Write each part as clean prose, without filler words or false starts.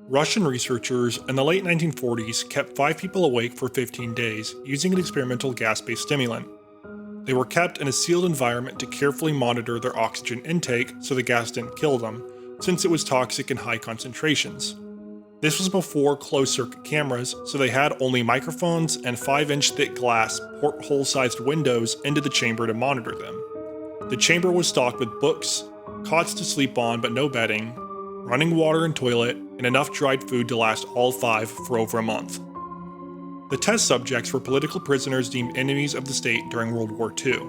Russian researchers in the late 1940s kept 5 people awake for 15 days using an experimental gas-based stimulant. They were kept in a sealed environment to carefully monitor their oxygen intake so the gas didn't kill them, since it was toxic in high concentrations. This was before closed-circuit cameras, so they had only microphones and 5-inch thick glass, porthole-sized windows into the chamber to monitor them. The chamber was stocked with books, cots to sleep on but no bedding, running water and toilet, and enough dried food to last all 5 for over a month. The test subjects were political prisoners deemed enemies of the state during World War II.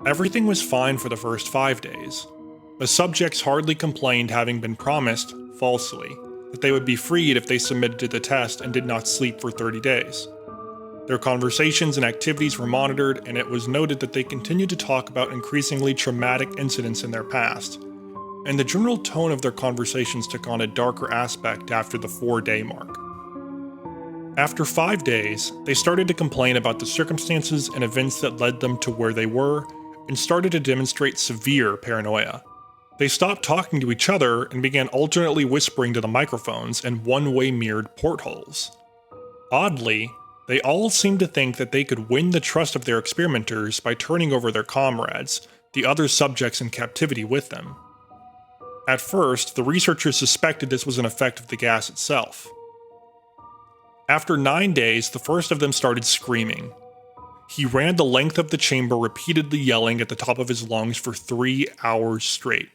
Everything was fine for the first 5 days. The subjects hardly complained, having been promised, falsely, that they would be freed if they submitted to the test and did not sleep for 30 days. Their conversations and activities were monitored, and it was noted that they continued to talk about increasingly traumatic incidents in their past, and the general tone of their conversations took on a darker aspect after the 4-day mark. After 5 days, they started to complain about the circumstances and events that led them to where they were, and started to demonstrate severe paranoia. They stopped talking to each other and began alternately whispering to the microphones and one-way mirrored portholes. Oddly, they all seemed to think that they could win the trust of their experimenters by turning over their comrades, the other subjects in captivity, with them. At first, the researchers suspected this was an effect of the gas itself. After 9 days, the first of them started screaming. He ran the length of the chamber, repeatedly yelling at the top of his lungs for 3 hours straight.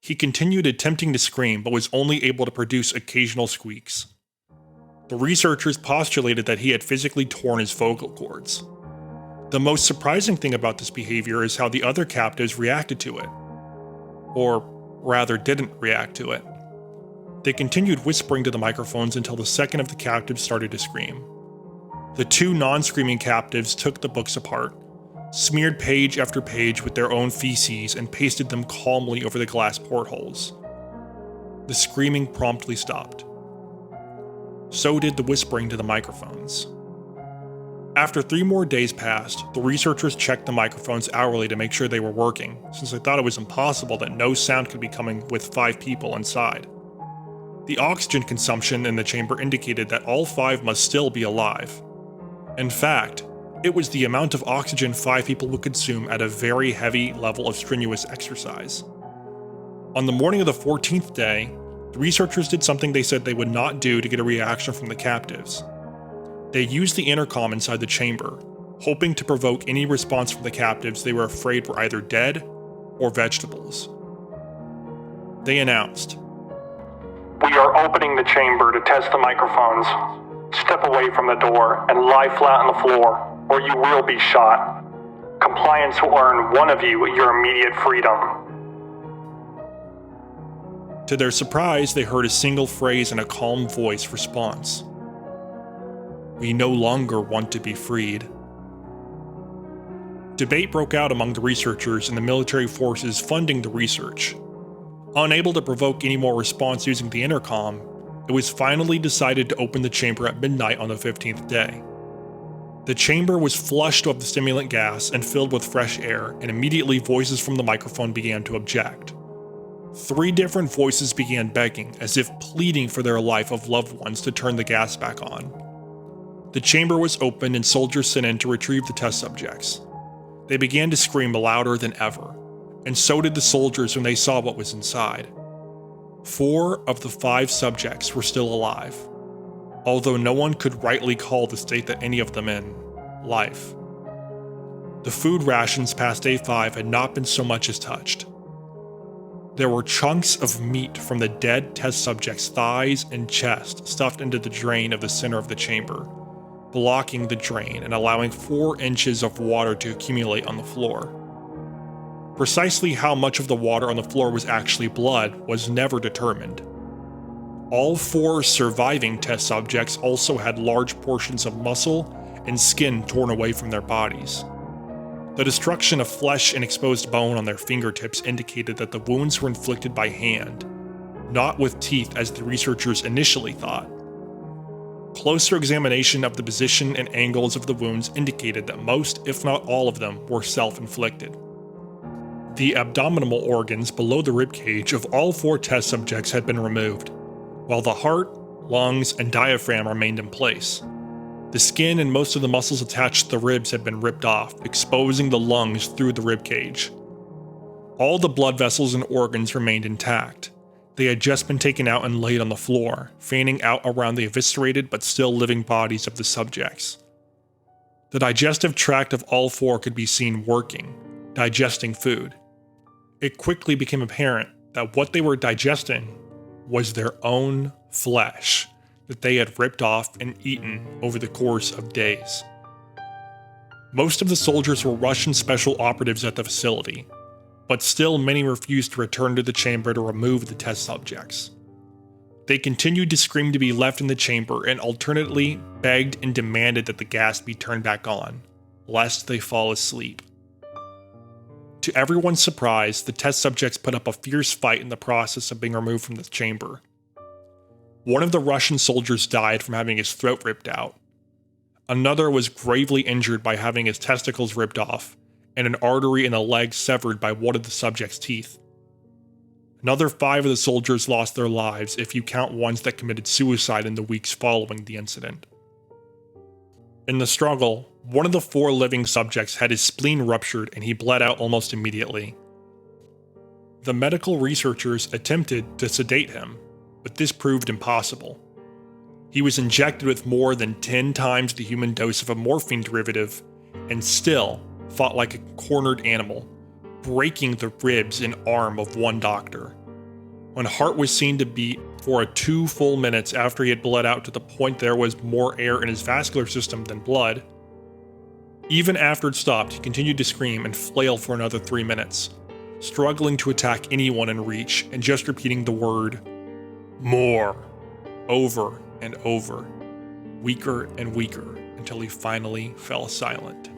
He continued attempting to scream, but was only able to produce occasional squeaks. The researchers postulated that he had physically torn his vocal cords. The most surprising thing about this behavior is how the other captives reacted to it. Or rather, didn't react to it. They continued whispering to the microphones until the second of the captives started to scream. The 2 non-screaming captives took the books apart, smeared page after page with their own feces, and pasted them calmly over the glass portholes. The screaming promptly stopped. So did the whispering to the microphones. After 3 more days passed, the researchers checked the microphones hourly to make sure they were working, since they thought it was impossible that no sound could be coming with 5 people inside. The oxygen consumption in the chamber indicated that all 5 must still be alive. In fact, it was the amount of oxygen 5 people would consume at a very heavy level of strenuous exercise. On the morning of the 14th day, the researchers did something they said they would not do to get a reaction from the captives. They used the intercom inside the chamber, hoping to provoke any response from the captives they were afraid were either dead or vegetables. They announced, "We are opening the chamber to test the microphones. Step away from the door and lie flat on the floor, or you will be shot. Compliance will earn one of you your immediate freedom." To their surprise, they heard a single phrase in a calm voice response. "We no longer want to be freed." Debate broke out among the researchers and the military forces funding the research. Unable to provoke any more response using the intercom, it was finally decided to open the chamber at midnight on the 15th day. The chamber was flushed of the stimulant gas and filled with fresh air, and immediately voices from the microphone began to object. 3 different voices began begging, as if pleading for their life of loved ones, to turn the gas back on. The chamber was opened and soldiers sent in to retrieve the test subjects. They began to scream louder than ever, and so did the soldiers when they saw what was inside. 4 of the 5 subjects were still alive, although no one could rightly call the state that any of them in life. The food rations past day 5 had not been so much as touched. There were chunks of meat from the dead test subjects' thighs and chest stuffed into the drain of the center of the chamber, blocking the drain and allowing 4 inches of water to accumulate on the floor. Precisely how much of the water on the floor was actually blood was never determined. All 4 surviving test subjects also had large portions of muscle and skin torn away from their bodies. The destruction of flesh and exposed bone on their fingertips indicated that the wounds were inflicted by hand, not with teeth as the researchers initially thought. Closer examination of the position and angles of the wounds indicated that most, if not all of them, were self-inflicted. The abdominal organs below the ribcage of all 4 test subjects had been removed, while the heart, lungs, and diaphragm remained in place. The skin and most of the muscles attached to the ribs had been ripped off, exposing the lungs through the rib cage. All the blood vessels and organs remained intact. They had just been taken out and laid on the floor, fanning out around the eviscerated but still living bodies of the subjects. The digestive tract of all four could be seen working, digesting food. It quickly became apparent that what they were digesting was their own flesh that they had ripped off and eaten over the course of days. Most of the soldiers were Russian special operatives at the facility, but still many refused to return to the chamber to remove the test subjects. They continued to scream to be left in the chamber and alternately begged and demanded that the gas be turned back on, lest they fall asleep. To everyone's surprise, the test subjects put up a fierce fight in the process of being removed from the chamber. One of the Russian soldiers died from having his throat ripped out. Another was gravely injured by having his testicles ripped off, and an artery in the leg severed by one of the subject's teeth. Another 5 of the soldiers lost their lives if you count ones that committed suicide in the weeks following the incident. In the struggle, one of the 4 living subjects had his spleen ruptured and he bled out almost immediately. The medical researchers attempted to sedate him, but this proved impossible. He was injected with more than 10 times the human dose of a morphine derivative and still fought like a cornered animal, breaking the ribs and arm of one doctor. When heart was seen to beat for 2 full minutes after he had bled out to the point there was more air in his vascular system than blood, even after it stopped, he continued to scream and flail for another 3 minutes, struggling to attack anyone in reach and just repeating the word "more" over and over, weaker and weaker, until he finally fell silent.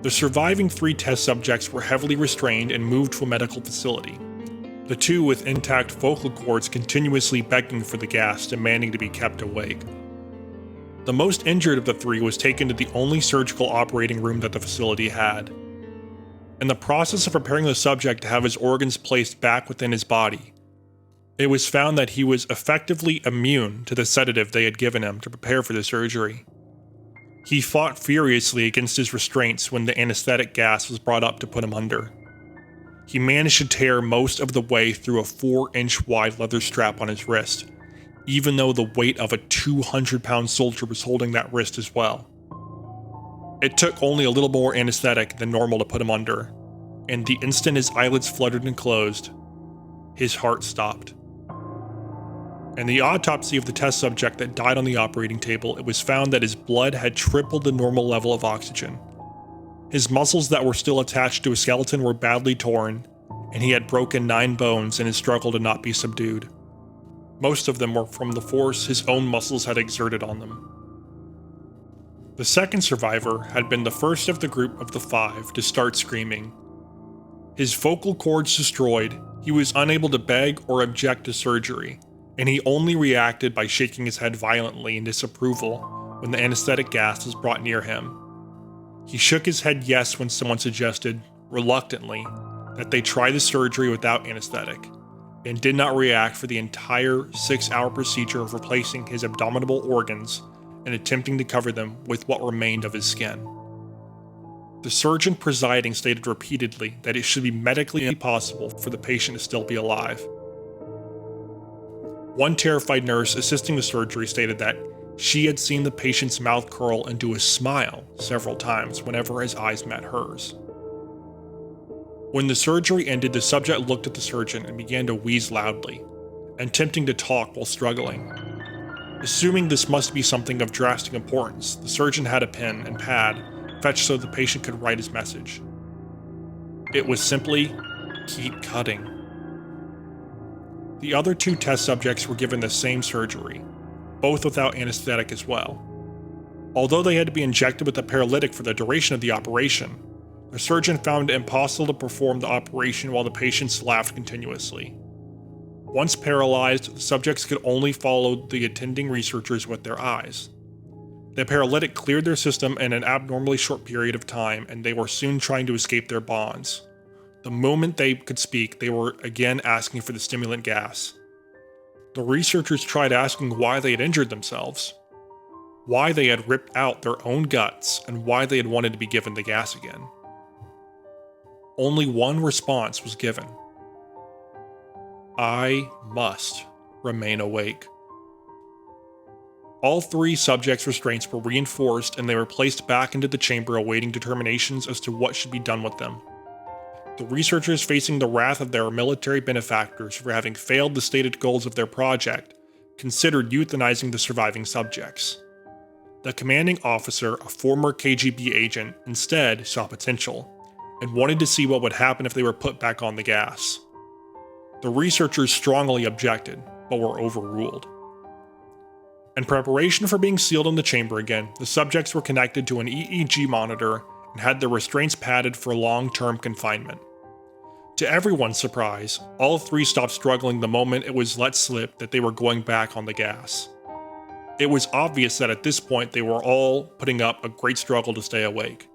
The surviving 3 test subjects were heavily restrained and moved to a medical facility. The 2 with intact vocal cords continuously begging for the gas, demanding to be kept awake. The most injured of the 3 was taken to the only surgical operating room that the facility had. In the process of preparing the subject to have his organs placed back within his body, it was found that he was effectively immune to the sedative they had given him to prepare for the surgery. He fought furiously against his restraints when the anesthetic gas was brought up to put him under. He managed to tear most of the way through a 4-inch wide leather strap on his wrist, even though the weight of a 200-pound soldier was holding that wrist as well. It took only a little more anesthetic than normal to put him under, and the instant his eyelids fluttered and closed, his heart stopped. In the autopsy of the test subject that died on the operating table, it was found that his blood had tripled the normal level of oxygen. His muscles that were still attached to his skeleton were badly torn, and he had broken 9 bones in his struggle to not be subdued. Most of them were from the force his own muscles had exerted on them. The second survivor had been the first of the group of the 5 to start screaming. His vocal cords destroyed, he was unable to beg or object to surgery, and he only reacted by shaking his head violently in disapproval when the anesthetic gas was brought near him. He shook his head yes when someone suggested, reluctantly, that they try the surgery without anesthetic, and did not react for the entire 6-hour procedure of replacing his abdominal organs and attempting to cover them with what remained of his skin. The surgeon presiding stated repeatedly that it should be medically impossible for the patient to still be alive. One terrified nurse assisting the surgery stated that she had seen the patient's mouth curl into a smile several times whenever his eyes met hers. When the surgery ended, the subject looked at the surgeon and began to wheeze loudly, attempting to talk while struggling. Assuming this must be something of drastic importance, the surgeon had a pen and pad fetched so the patient could write his message. It was simply, "Keep cutting." The other 2 test subjects were given the same surgery, both without anesthetic as well. Although they had to be injected with a paralytic for the duration of the operation, the surgeon found it impossible to perform the operation while the patients laughed continuously. Once paralyzed, the subjects could only follow the attending researchers with their eyes. The paralytic cleared their system in an abnormally short period of time, and they were soon trying to escape their bonds. The moment they could speak, they were again asking for the stimulant gas. The researchers tried asking why they had injured themselves, why they had ripped out their own guts, and why they had wanted to be given the gas again. Only one response was given. I must remain awake. All 3 subjects' restraints were reinforced and they were placed back into the chamber awaiting determinations as to what should be done with them. The researchers, facing the wrath of their military benefactors for having failed the stated goals of their project, considered euthanizing the surviving subjects. The commanding officer, a former KGB agent, instead saw potential and wanted to see what would happen if they were put back on the gas. The researchers strongly objected, but were overruled. In preparation for being sealed in the chamber again, the subjects were connected to an EEG monitor and had their restraints padded for long-term confinement. To everyone's surprise, all 3 stopped struggling the moment it was let slip that they were going back on the gas. It was obvious that at this point they were all putting up a great struggle to stay awake.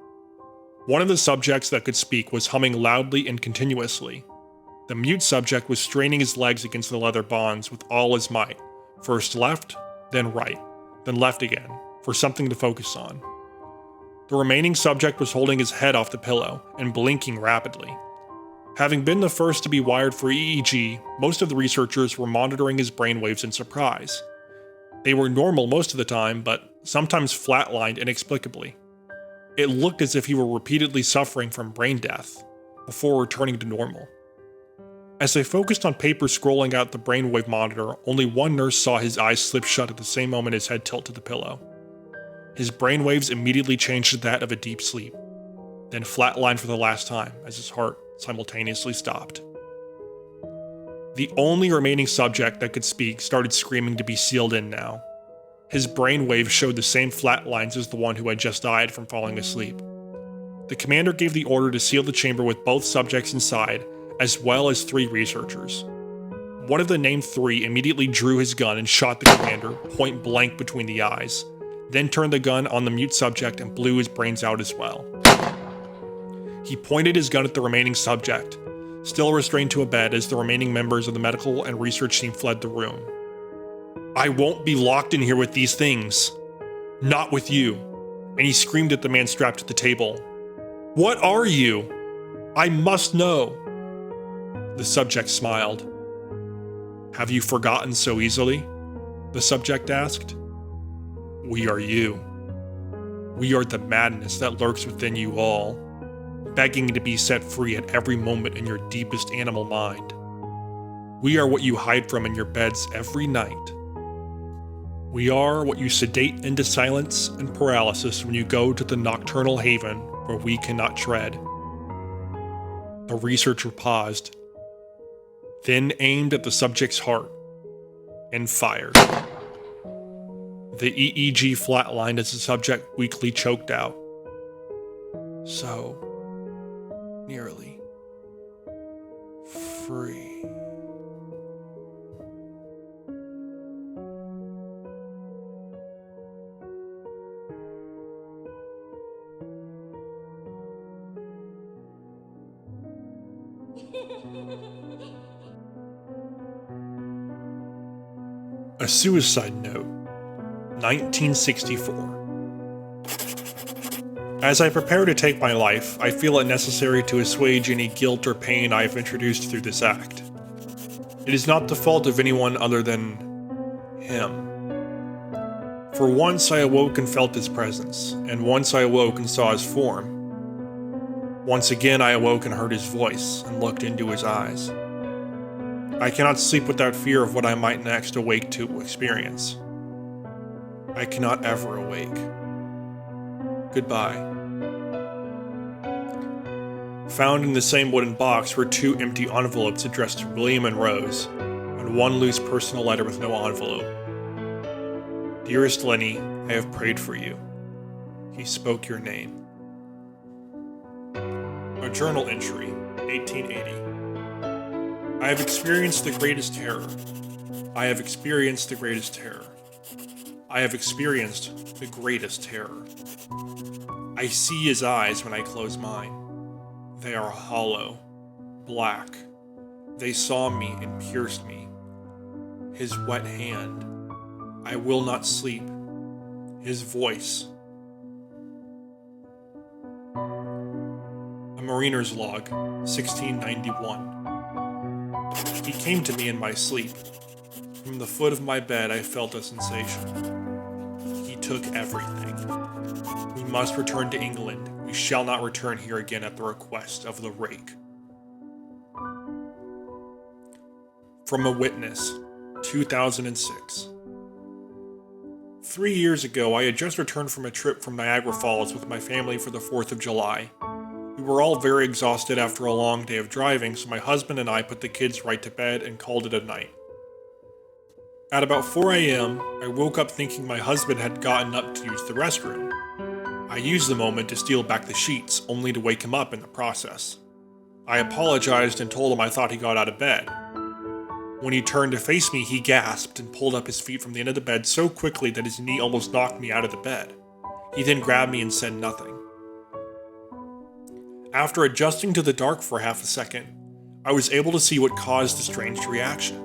One of the subjects that could speak was humming loudly and continuously. The mute subject was straining his legs against the leather bonds with all his might, first left, then right, then left again, for something to focus on. The remaining subject was holding his head off the pillow and blinking rapidly. Having been the first to be wired for EEG, most of the researchers were monitoring his brainwaves in surprise. They were normal most of the time, but sometimes flatlined inexplicably. It looked as if he were repeatedly suffering from brain death, before returning to normal. As they focused on paper scrolling out the brainwave monitor, only one nurse saw his eyes slip shut at the same moment his head tilted to the pillow. His brainwaves immediately changed to that of a deep sleep, then flatlined for the last time as his heart simultaneously stopped. The only remaining subject that could speak started screaming to be sealed in now. His brainwaves showed the same flat lines as the one who had just died from falling asleep. The commander gave the order to seal the chamber with both subjects inside, as well as 3 researchers. One of the named 3 immediately drew his gun and shot the commander point blank between the eyes, then turned the gun on the mute subject and blew his brains out as well. He pointed his gun at the remaining subject, still restrained to a bed as the remaining members of the medical and research team fled the room. I won't be locked in here with these things. Not with you. And he screamed at the man strapped to the table. What are you? I must know. The subject smiled. Have you forgotten so easily? The subject asked. We are you. We are the madness that lurks within you all, begging to be set free at every moment in your deepest animal mind. We are what you hide from in your beds every night. We are what you sedate into silence and paralysis when you go to the nocturnal haven where we cannot tread. The researcher paused, then aimed at the subject's heart, and fired. The EEG flatlined as the subject weakly choked out. So nearly free. A Suicide Note, 1964. As I prepare to take my life, I feel it necessary to assuage any guilt or pain I have introduced through this act. It is not the fault of anyone other than him. For once I awoke and felt his presence, and once I awoke and saw his form. Once again I awoke and heard his voice, and looked into his eyes. I cannot sleep without fear of what I might next awake to experience. I cannot ever awake. Goodbye. Found in the same wooden box were 2 empty envelopes addressed to William and Rose, and 1 loose personal letter with no envelope. Dearest Lenny, I have prayed for you. He spoke your name. A journal entry, 1880. I have experienced the greatest terror. I have experienced the greatest terror. I have experienced the greatest terror. I see his eyes when I close mine. They are hollow, black. They saw me and pierced me. His wet hand. I will not sleep. His voice. A mariner's log, 1691. He came to me in my sleep. From the foot of my bed I felt a sensation. He took everything. We must return to England. We shall not return here again at the request of the Rake. From a witness, 2006. 3 years ago, I had just returned from a trip from Niagara Falls with my family for the 4th of July. We were all very exhausted after a long day of driving, so my husband and I put the kids right to bed and called it a night. At about 4 a.m., I woke up thinking my husband had gotten up to use the restroom. I used the moment to steal back the sheets, only to wake him up in the process. I apologized and told him I thought he got out of bed. When he turned to face me, he gasped and pulled up his feet from the end of the bed so quickly that his knee almost knocked me out of the bed. He then grabbed me and said nothing. After adjusting to the dark for half a second, I was able to see what caused the strange reaction.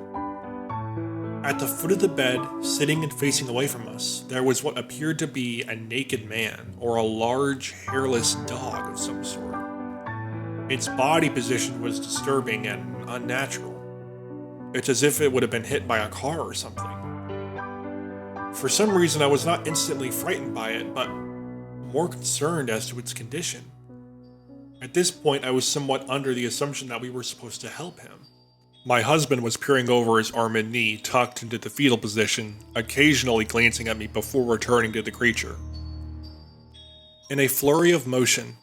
At the foot of the bed, sitting and facing away from us, there was what appeared to be a naked man or a large, hairless dog of some sort. Its body position was disturbing and unnatural. It's as if it would have been hit by a car or something. For some reason, I was not instantly frightened by it, but more concerned as to its condition. At this point, I was somewhat under the assumption that we were supposed to help him. My husband was peering over his arm and knee, tucked into the fetal position, occasionally glancing at me before returning to the creature. In a flurry of motion,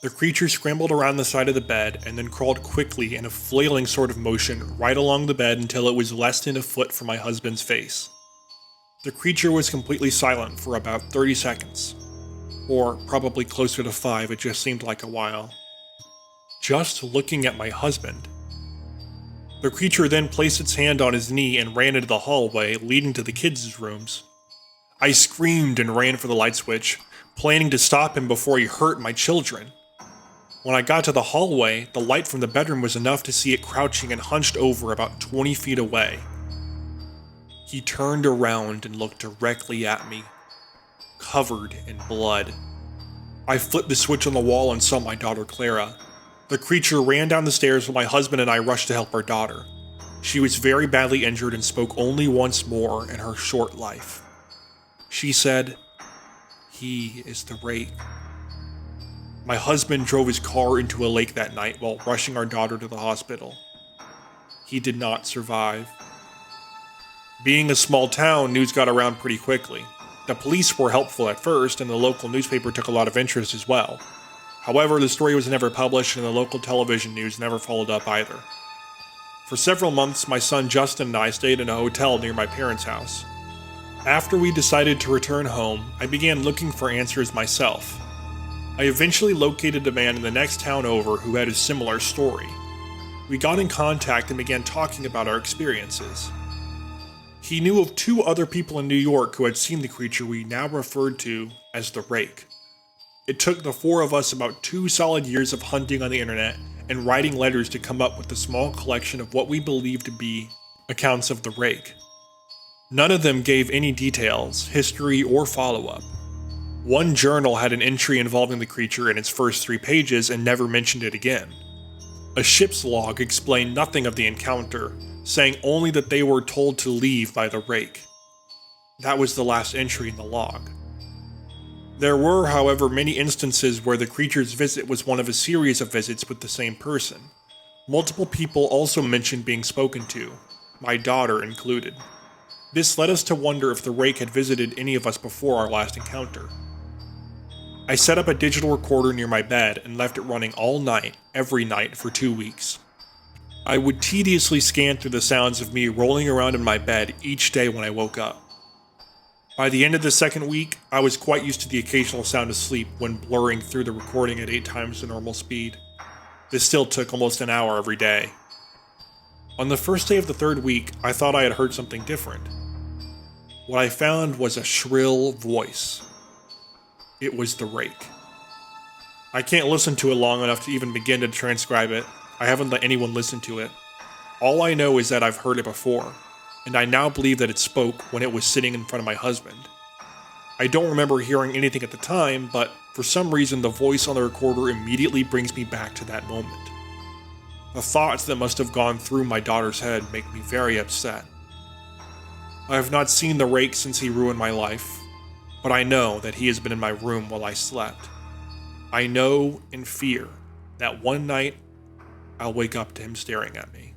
the creature scrambled around the side of the bed and then crawled quickly in a flailing sort of motion right along the bed until it was less than a foot from my husband's face. The creature was completely silent for about 30 seconds. Or probably closer to 5, it just seemed like a while. Just looking at my husband. The creature then placed its hand on his knee and ran into the hallway leading to the kids' rooms. I screamed and ran for the light switch, planning to stop him before he hurt my children. When I got to the hallway, the light from the bedroom was enough to see it crouching and hunched over about 20 feet away. He turned around and looked directly at me, covered in blood. I flipped the switch on the wall and saw my daughter Clara. The creature ran down the stairs while my husband and I rushed to help our daughter. She was very badly injured and spoke only once more in her short life. She said, "He is the Rake." My husband drove his car into a lake that night while rushing our daughter to the hospital. He did not survive. Being a small town, news got around pretty quickly. The police were helpful at first, and the local newspaper took a lot of interest as well. However, the story was never published, and the local television news never followed up either. For several months, my son Justin and I stayed in a hotel near my parents' house. After we decided to return home, I began looking for answers myself. I eventually located a man in the next town over who had a similar story. We got in contact and began talking about our experiences. He knew of 2 other people in New York who had seen the creature we now referred to as the Rake. It took the 4 of us about 2 solid years of hunting on the internet and writing letters to come up with a small collection of what we believed to be accounts of the Rake. None of them gave any details, history, or follow-up. One journal had an entry involving the creature in its first 3 pages and never mentioned it again. A ship's log explained nothing of the encounter, saying only that they were told to leave by the Rake. That was the last entry in the log. There were, however, many instances where the creature's visit was one of a series of visits with the same person. Multiple people also mentioned being spoken to, my daughter included. This led us to wonder if the Rake had visited any of us before our last encounter. I set up a digital recorder near my bed and left it running all night, every night, for 2 weeks. I would tediously scan through the sounds of me rolling around in my bed each day when I woke up. By the end of the second week, I was quite used to the occasional sound of sleep when blurring through the recording at 8 times the normal speed. This still took almost an hour every day. On the first day of the 3rd week, I thought I had heard something different. What I found was a shrill voice. It was the Rake. I can't listen to it long enough to even begin to transcribe it. I haven't let anyone listen to it. All I know is that I've heard it before. and I now believe that it spoke when it was sitting in front of my husband. I don't remember hearing anything at the time, but for some reason the voice on the recorder immediately brings me back to that moment. The thoughts that must have gone through my daughter's head make me very upset. I have not seen the Rake since he ruined my life, but I know that he has been in my room while I slept. I know in fear that one night I'll wake up to him staring at me.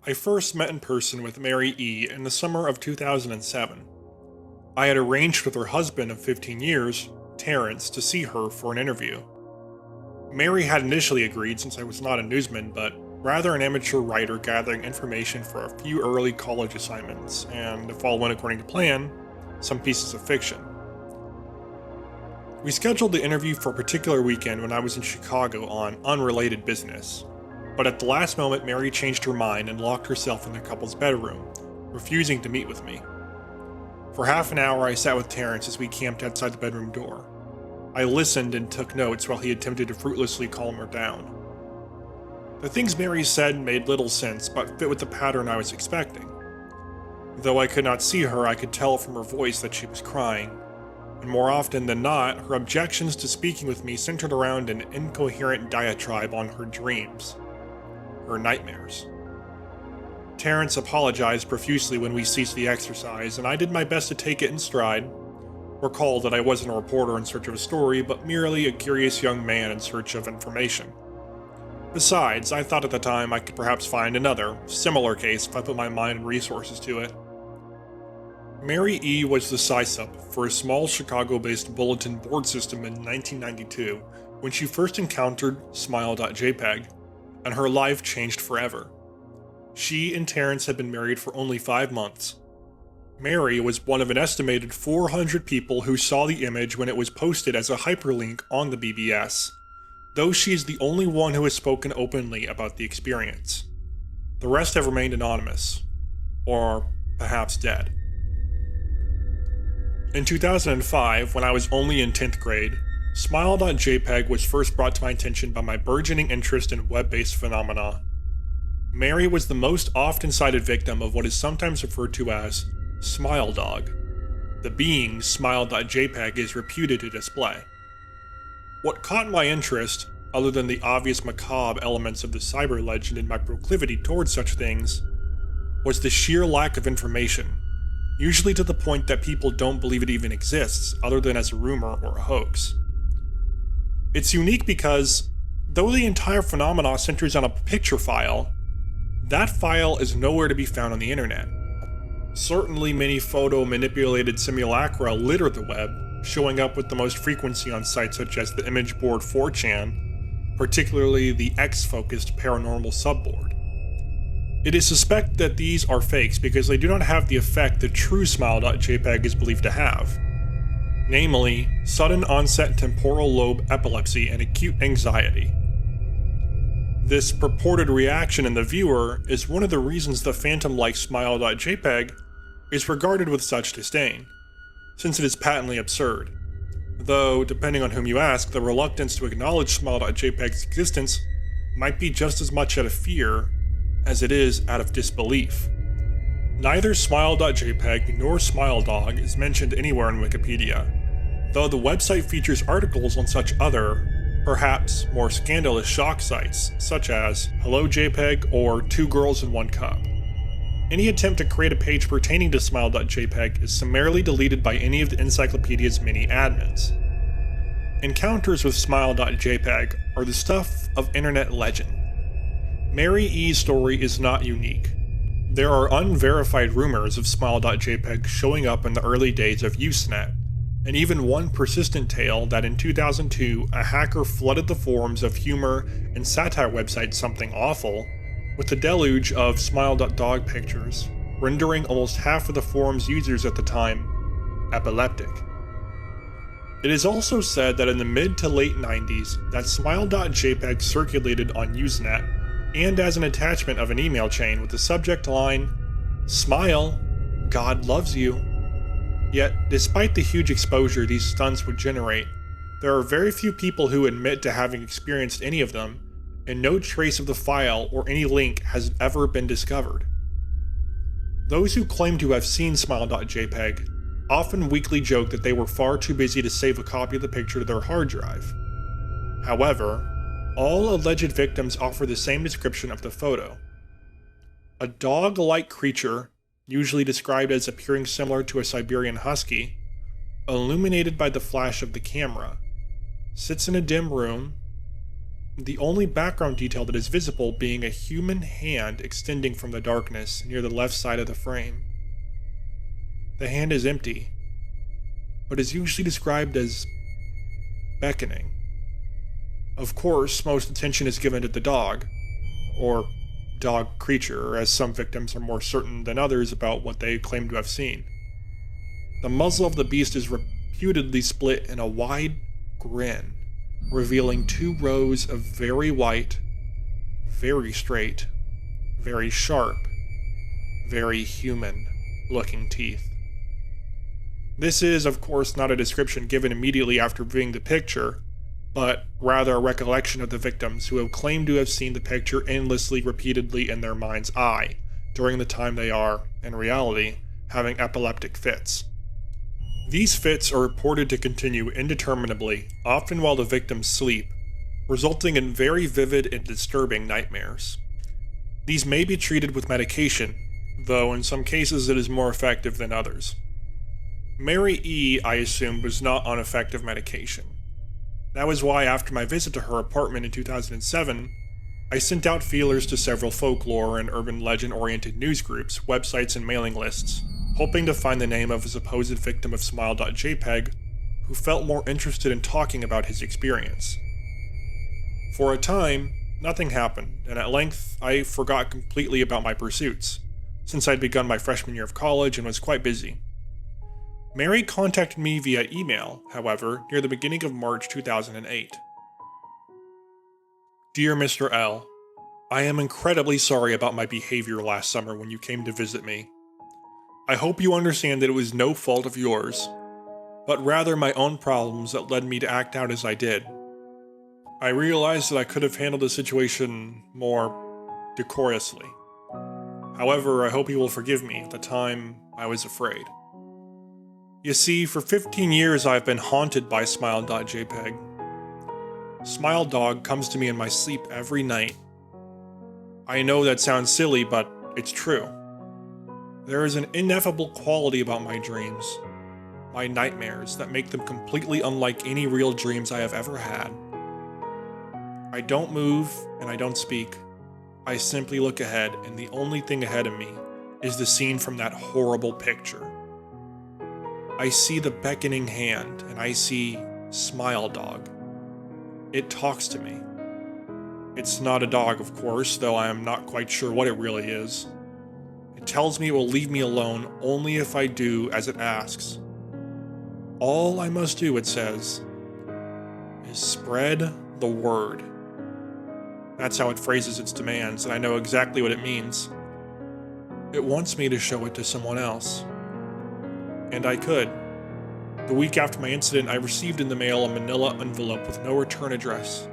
I first met in person with Mary E. in the summer of 2007. I had arranged with her husband of 15 years, Terrence, to see her for an interview. Mary had initially agreed since I was not a newsman, but rather an amateur writer gathering information for a few early college assignments, and if all went according to plan, some pieces of fiction. We scheduled the interview for a particular weekend when I was in Chicago on unrelated business. But at the last moment, Mary changed her mind and locked herself in the couple's bedroom, refusing to meet with me. For half an hour, I sat with Terrence as we camped outside the bedroom door. I listened and took notes while he attempted to fruitlessly calm her down. The things Mary said made little sense, but fit with the pattern I was expecting. Though I could not see her, I could tell from her voice that she was crying, and more often than not, her objections to speaking with me centered around an incoherent diatribe on her dreams. Her nightmares. Terrence apologized profusely when we ceased the exercise, and I did my best to take it in stride. Recall that I wasn't a reporter in search of a story, but merely a curious young man in search of information. Besides, I thought at the time I could perhaps find another, similar case if I put my mind and resources to it. Mary E. was the SysUp for a small Chicago-based bulletin board system in 1992 when she first encountered Smile.jpg, and her life changed forever. She and Terrence had been married for only 5 months. Mary was one of an estimated 400 people who saw the image when it was posted as a hyperlink on the BBS, though she is the only one who has spoken openly about the experience. The rest have remained anonymous, or perhaps dead. In 2005, when I was only in 10th grade, Smile.jpg was first brought to my attention by my burgeoning interest in web-based phenomena. Mary was the most often cited victim of what is sometimes referred to as Smile Dog, the being Smile.jpg is reputed to display. What caught my interest, other than the obvious macabre elements of the cyber legend and my proclivity towards such things, was the sheer lack of information, usually to the point that people don't believe it even exists other than as a rumor or a hoax. It's unique because, though the entire phenomenon centers on a picture file, that file is nowhere to be found on the internet. Certainly many photo-manipulated simulacra litter the web, showing up with the most frequency on sites such as the image board 4chan, particularly the X-focused paranormal subboard. It is suspected that these are fakes because they do not have the effect the true Smile.jpg is believed to have. Namely, sudden onset temporal lobe epilepsy and acute anxiety. This purported reaction in the viewer is one of the reasons the phantom-like Smile.jpg is regarded with such disdain, since it is patently absurd. Though, depending on whom you ask, the reluctance to acknowledge Smile.jpg's existence might be just as much out of fear as it is out of disbelief. Neither Smile.jpg nor SmileDog is mentioned anywhere in Wikipedia, though the website features articles on such other, perhaps more scandalous shock sites, such as Hello JPEG or 2 Girls in 1 Cup. Any attempt to create a page pertaining to Smile.jpg is summarily deleted by any of the encyclopedia's many admins. Encounters with Smile.jpg are the stuff of internet legend. Mary E's story is not unique. There are unverified rumors of Smile.jpg showing up in the early days of Usenet, and even one persistent tale that in 2002 a hacker flooded the forums of humor and satire website Something Awful with a deluge of Smile.dog pictures, rendering almost half of the forum's users at the time epileptic. It is also said that in the mid to late 90s that Smile.jpg circulated on Usenet and as an attachment of an email chain with the subject line, "Smile, God loves you." Yet, despite the huge exposure these stunts would generate, there are very few people who admit to having experienced any of them, and no trace of the file or any link has ever been discovered. Those who claim to have seen Smile.jpg often weakly joke that they were far too busy to save a copy of the picture to their hard drive. However, all alleged victims offer the same description of the photo. A dog-like creature, usually described as appearing similar to a Siberian husky, illuminated by the flash of the camera, sits in a dim room, the only background detail that is visible being a human hand extending from the darkness near the left side of the frame. The hand is empty, but is usually described as beckoning. Of course, most attention is given to the dog, or dog creature, as some victims are more certain than others about what they claim to have seen. The muzzle of the beast is reputedly split in a wide grin, revealing 2 rows of very white, very straight, very sharp, very human-looking teeth. This is, of course, not a description given immediately after viewing the picture, but rather a recollection of the victims who have claimed to have seen the picture endlessly repeatedly in their mind's eye during the time they are, in reality, having epileptic fits. These fits are reported to continue indeterminably, often while the victims sleep, resulting in very vivid and disturbing nightmares. These may be treated with medication, though in some cases it is more effective than others. Mary E., I assumed, was not on effective medication. That was why, after my visit to her apartment in 2007, I sent out feelers to several folklore and urban legend-oriented news groups, websites, and mailing lists, hoping to find the name of a supposed victim of Smile.jpg who felt more interested in talking about his experience. For a time, nothing happened, and at length I forgot completely about my pursuits, since I'd begun my freshman year of college and was quite busy. Mary contacted me via email, however, near the beginning of March 2008. Dear Mr. L, I am incredibly sorry about my behavior last summer when you came to visit me. I hope you understand that it was no fault of yours, but rather my own problems that led me to act out as I did. I realized that I could have handled the situation more decorously. However, I hope you will forgive me. At the time, I was afraid. You see, for 15 years I've been haunted by Smile.jpg. Smile Dog comes to me in my sleep every night. I know that sounds silly, but it's true. There is an ineffable quality about my dreams, my nightmares, that make them completely unlike any real dreams I have ever had. I don't move and I don't speak. I simply look ahead, and the only thing ahead of me is the scene from that horrible picture. I see the beckoning hand, and I see Smile Dog. It talks to me. It's not a dog, of course, though I am not quite sure what it really is. It tells me it will leave me alone only if I do as it asks. All I must do, it says, is spread the word. That's how it phrases its demands, and I know exactly what it means. It wants me to show it to someone else. And I could. The week after my incident, I received in the mail a manila envelope with no return address.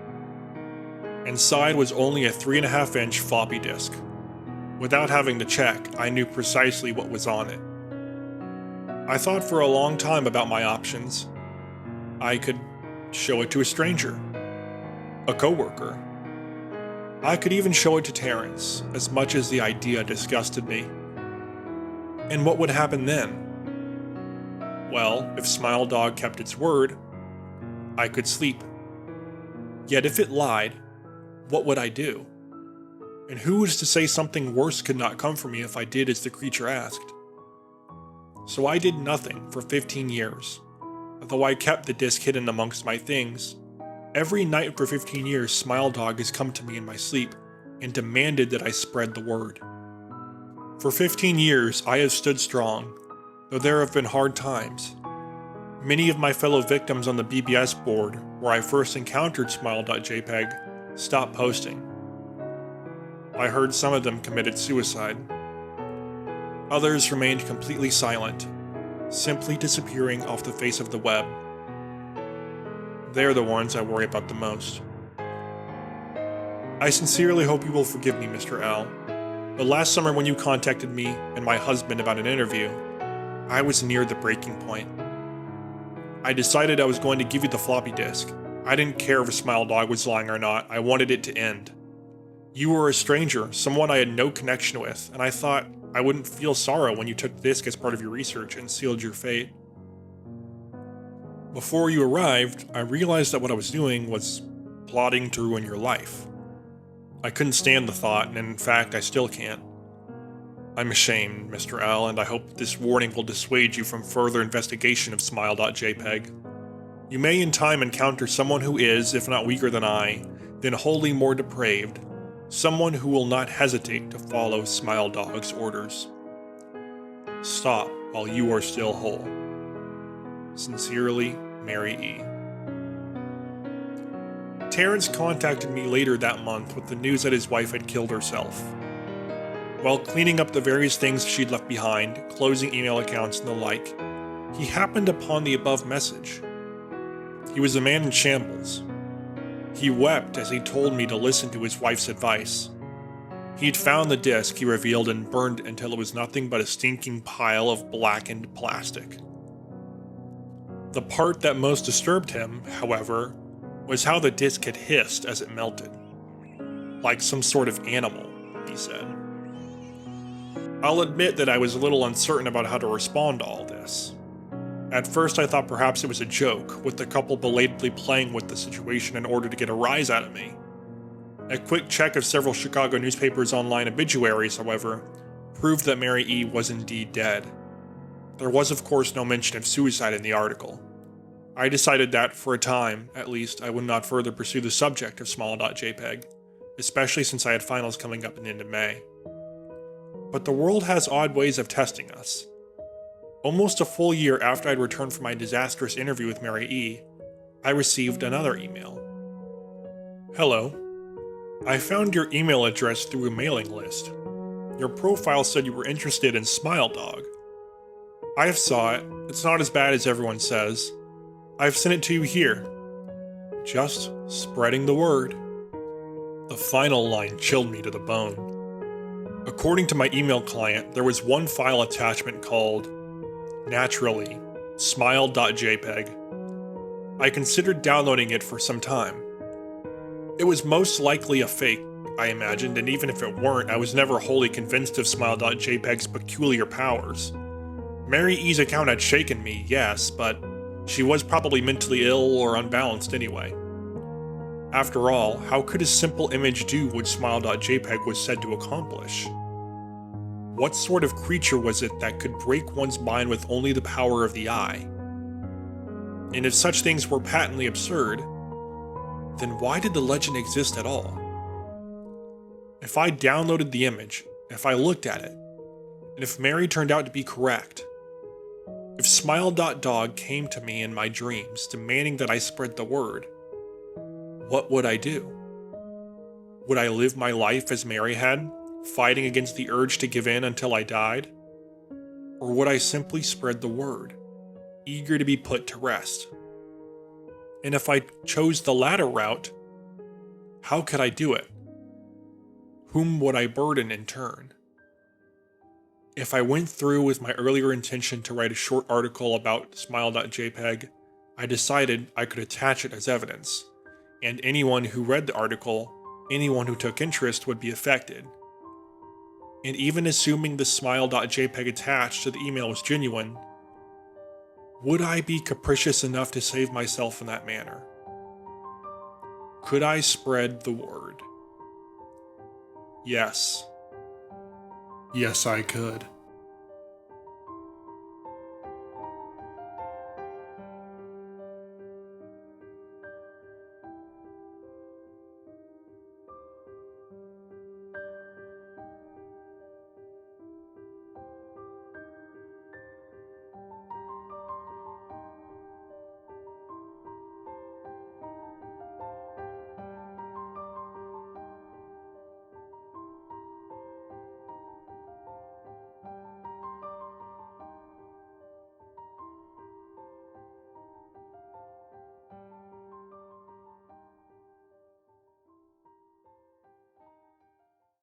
Inside was only a 3.5-inch floppy disk. Without having to check, I knew precisely what was on it. I thought for a long time about my options. I could show it to a stranger, a coworker. I could even show it to Terrence, as much as the idea disgusted me. And what would happen then? Well, if Smile Dog kept its word, I could sleep. Yet if it lied, what would I do? And who was to say something worse could not come for me if I did as the creature asked? So I did nothing for 15 years. Though I kept the disc hidden amongst my things, every night for 15 years Smile Dog has come to me in my sleep and demanded that I spread the word. For 15 years I have stood strong, though there have been hard times. Many of my fellow victims on the BBS board, where I first encountered Smile.jpg, stopped posting. I heard some of them committed suicide. Others remained completely silent, simply disappearing off the face of the web. They're the ones I worry about the most. I sincerely hope you will forgive me, Mr. L. But last summer when you contacted me and my husband about an interview, I was near the breaking point. I decided I was going to give you the floppy disk. I didn't care if a Smile Dog was lying or not, I wanted it to end. You were a stranger, someone I had no connection with, and I thought I wouldn't feel sorrow when you took the disk as part of your research and sealed your fate. Before you arrived, I realized that what I was doing was plotting to ruin your life. I couldn't stand the thought, and in fact, I still can't. I'm ashamed, Mr. L, and I hope this warning will dissuade you from further investigation of Smile.jpg. You may in time encounter someone who is, if not weaker than I, then wholly more depraved, someone who will not hesitate to follow Smile Dog's orders. Stop while you are still whole. Sincerely, Mary E. Terrence contacted me later that month with the news that his wife had killed herself. While cleaning up the various things she'd left behind, closing email accounts and the like, he happened upon the above message. He was a man in shambles. He wept as he told me to listen to his wife's advice. He'd found the disc, he revealed, and burned it until it was nothing but a stinking pile of blackened plastic. The part that most disturbed him, however, was how the disc had hissed as it melted. Like some sort of animal, he said. I'll admit that I was a little uncertain about how to respond to all this. At first I thought perhaps it was a joke, with the couple belatedly playing with the situation in order to get a rise out of me. A quick check of several Chicago newspapers' online obituaries, however, proved that Mary E. was indeed dead. There was of course no mention of suicide in the article. I decided that, for a time, at least, I would not further pursue the subject of Smile.jpg, especially since I had finals coming up in the end of May. But the world has odd ways of testing us. Almost a full year after I'd returned from my disastrous interview with Mary E., I received another email. Hello. I found your email address through a mailing list. Your profile said you were interested in Smile Dog. I saw it. It's not as bad as everyone says. I've sent it to you here. Just spreading the word. The final line chilled me to the bone. According to my email client, there was one file attachment called, naturally, Smile.jpg. I considered downloading it for some time. It was most likely a fake, I imagined, and even if it weren't, I was never wholly convinced of Smile.jpg's peculiar powers. Mary E.'s account had shaken me, yes, but she was probably mentally ill or unbalanced anyway. After all, how could a simple image do what Smile.jpg was said to accomplish? What sort of creature was it that could break one's mind with only the power of the eye? And if such things were patently absurd, then why did the legend exist at all? If I downloaded the image, if I looked at it, and if Mary turned out to be correct, if Smile.dog came to me in my dreams demanding that I spread the word, what would I do? Would I live my life as Mary had, fighting against the urge to give in until I died? Or would I simply spread the word, eager to be put to rest? And if I chose the latter route, how could I do it? Whom would I burden in turn? If I went through with my earlier intention to write a short article about Smile.jpg, I decided I could attach it as evidence, and anyone who read the article, anyone who took interest would be affected. And even assuming the Smile.jpg attached to the email was genuine, would I be capricious enough to save myself in that manner? Could I spread the word? Yes. Yes, I could.